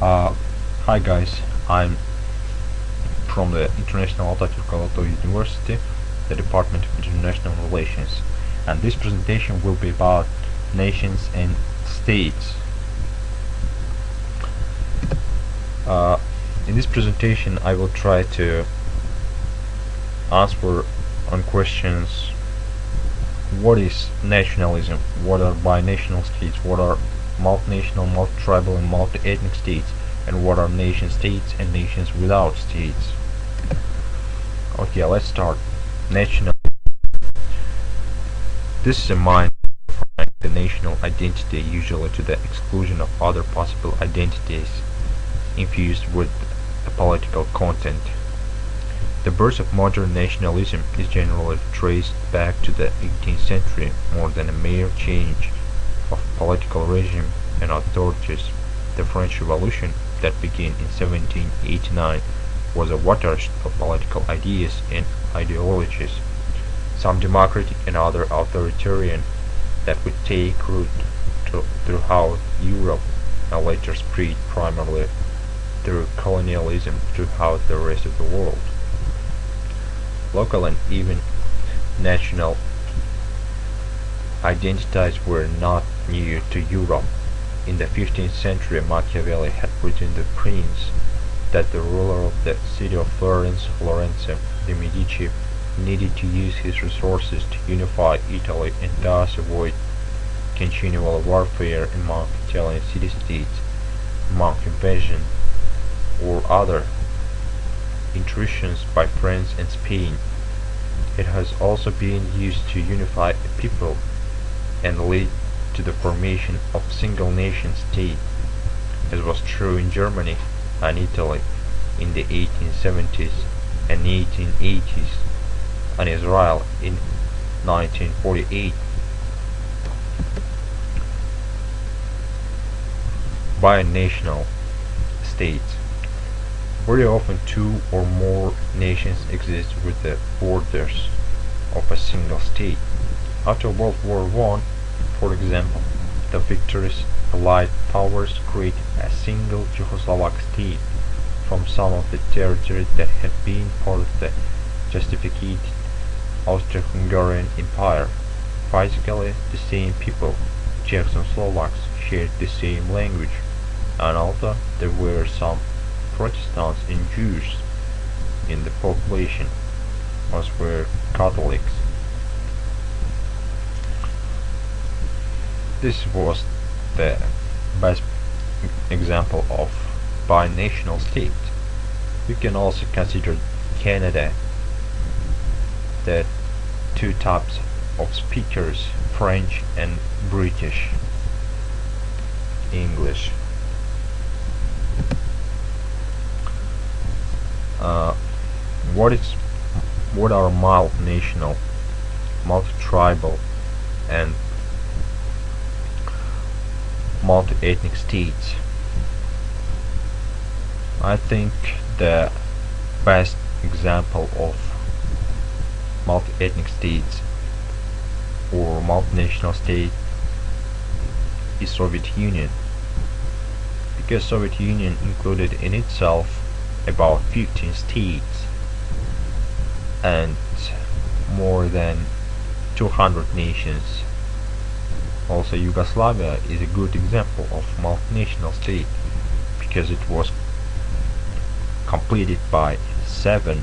Uh, Hi guys, I'm from the International Atatürk Alatoo University, the Department of International Relations, and this presentation will be about nations and states. In this presentation I will try to answer on questions: what is nationalism, what are binational states, what are multinational, multi-tribal and multi-ethnic states, and what are nation states and nations without states. Okay, let's start. National. This is a mind defining the national identity, usually to the exclusion of other possible identities infused with a political content. The birth of modern nationalism is generally traced back to the 18th century more than a mere change of political regime and authorities. The French Revolution that began in 1789 was a watershed of political ideas and ideologies, some democratic and other authoritarian, that would take root throughout Europe and later spread primarily through colonialism throughout the rest of the world. Local and even national identities were not new to Europe. In the 15th century, Machiavelli had written The Prince that the ruler of the city of Florence, Lorenzo de' Medici, needed to use his resources to unify Italy and thus avoid continual warfare among Italian city-states, among invasion or other intrusions by France and Spain. It has also been used to unify a people and lead to the formation of a single nation state, as was true in Germany and Italy in the 1870s and 1880s, and Israel in 1948. Binational states. Very often two or more nations exist with the borders of a single state. After World War I, for example, the victorious Allied powers created a single Czechoslovak state from some of the territory that had been part of the justified Austro-Hungarian Empire. Physically, the same people, Czechs and Slovaks, shared the same language, and although there were some Protestants and Jews in the population, most were Catholics. This was the best example of binational state. We can also consider Canada, the two types of speakers, French and British English. What are multinational, multi-tribal and multi-ethnic states? I think the best example of multi-ethnic states or multinational state is Soviet Union, because Soviet Union included in itself about 15 states and more than 200 nations. Also, Yugoslavia is a good example of multinational state because it was completed by 7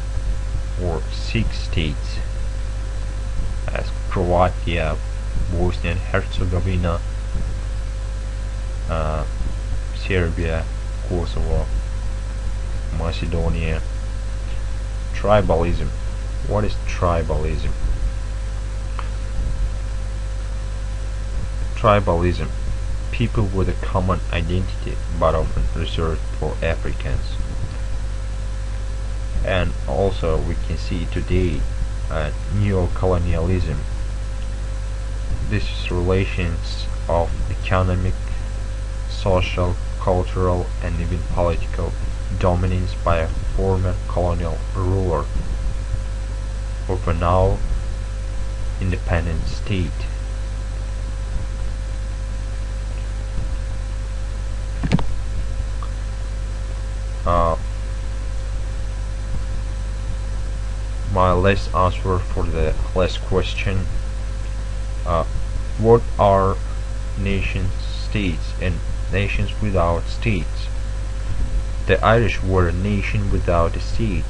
or 6 states, as Croatia, Bosnia and Herzegovina, Serbia, Kosovo, Macedonia. Tribalism. What is tribalism? Tribalism. People with a common identity, but often reserved for Africans. And also we can see today neo-colonialism. This is relations of economic, social, cultural and even political dominance by a former colonial ruler of a now independent state. let's answer for the last question. What are nation states and nations without states? The Irish were a nation without a state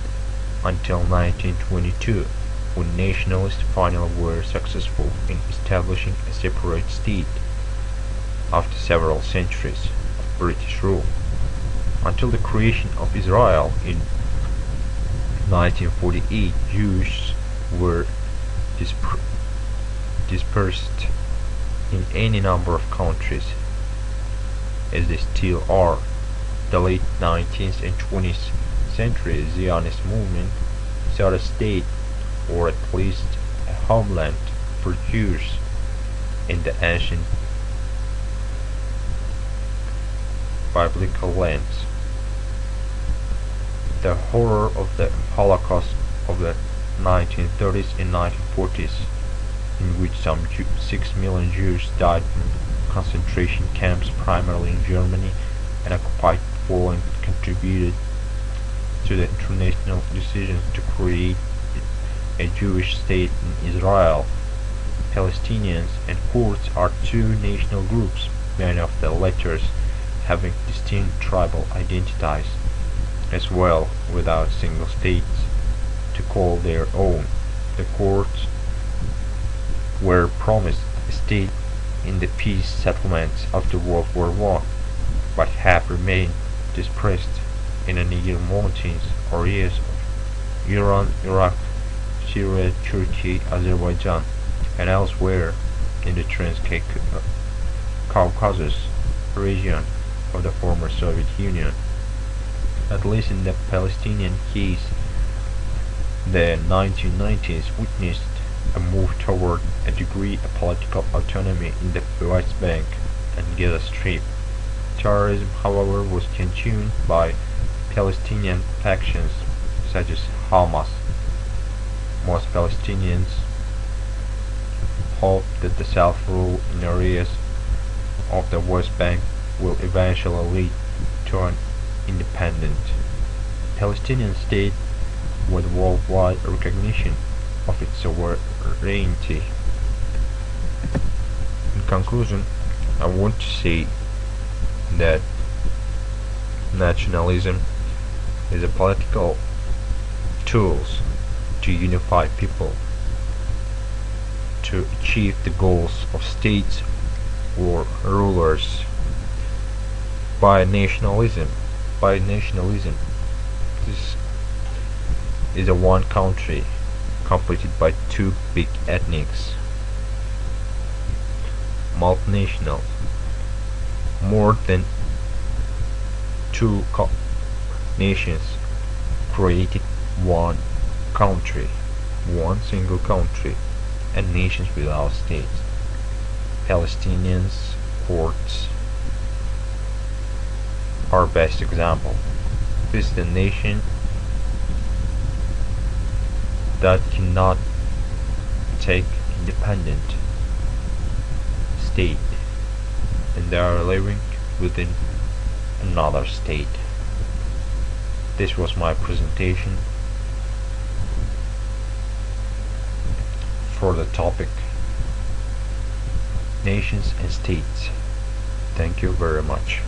until 1922, when nationalists finally were successful in establishing a separate state after several centuries of British rule. Until the creation of Israel in 1948, Jews were dispersed in any number of countries, as they still are. The late 19th and 20th century Zionist movement sought a state, or at least a homeland, for Jews in the ancient biblical lands. The horror of the Holocaust of the 1930s and 1940s, in which some 6 million Jews died in concentration camps primarily in Germany and occupied Poland, contributed to the international decision to create a Jewish state in Israel. Palestinians and Kurds are two national groups, many of the latter having distinct tribal identities, as well, without single states to call their own. The Kurds were promised a state in the peace settlements after World War I, but have remained dispersed in the Negev mountains areas of Iran, Iraq, Syria, Turkey, Azerbaijan, and elsewhere in the Trans-Caucasus region of the former Soviet Union. At least in the Palestinian case, the 1990s witnessed a move toward a degree of political autonomy in the West Bank and Gaza Strip. Terrorism, however, was continued by Palestinian factions such as Hamas. Most Palestinians hope that the self-rule in areas of the West Bank will eventually lead to an independent Palestinian state with worldwide recognition of its sovereignty. In conclusion, I want to say that nationalism is a political tool to unify people to achieve the goals of states or rulers. By nationalism, this is a one country completed by two big ethnics. Multinational, more than two nations created one country, one single country, and nations without states. Palestinians, Kurds are best example. This is the nation that cannot take independent state, and they are living within another state. This was my presentation for the topic nations and states. Thank you very much.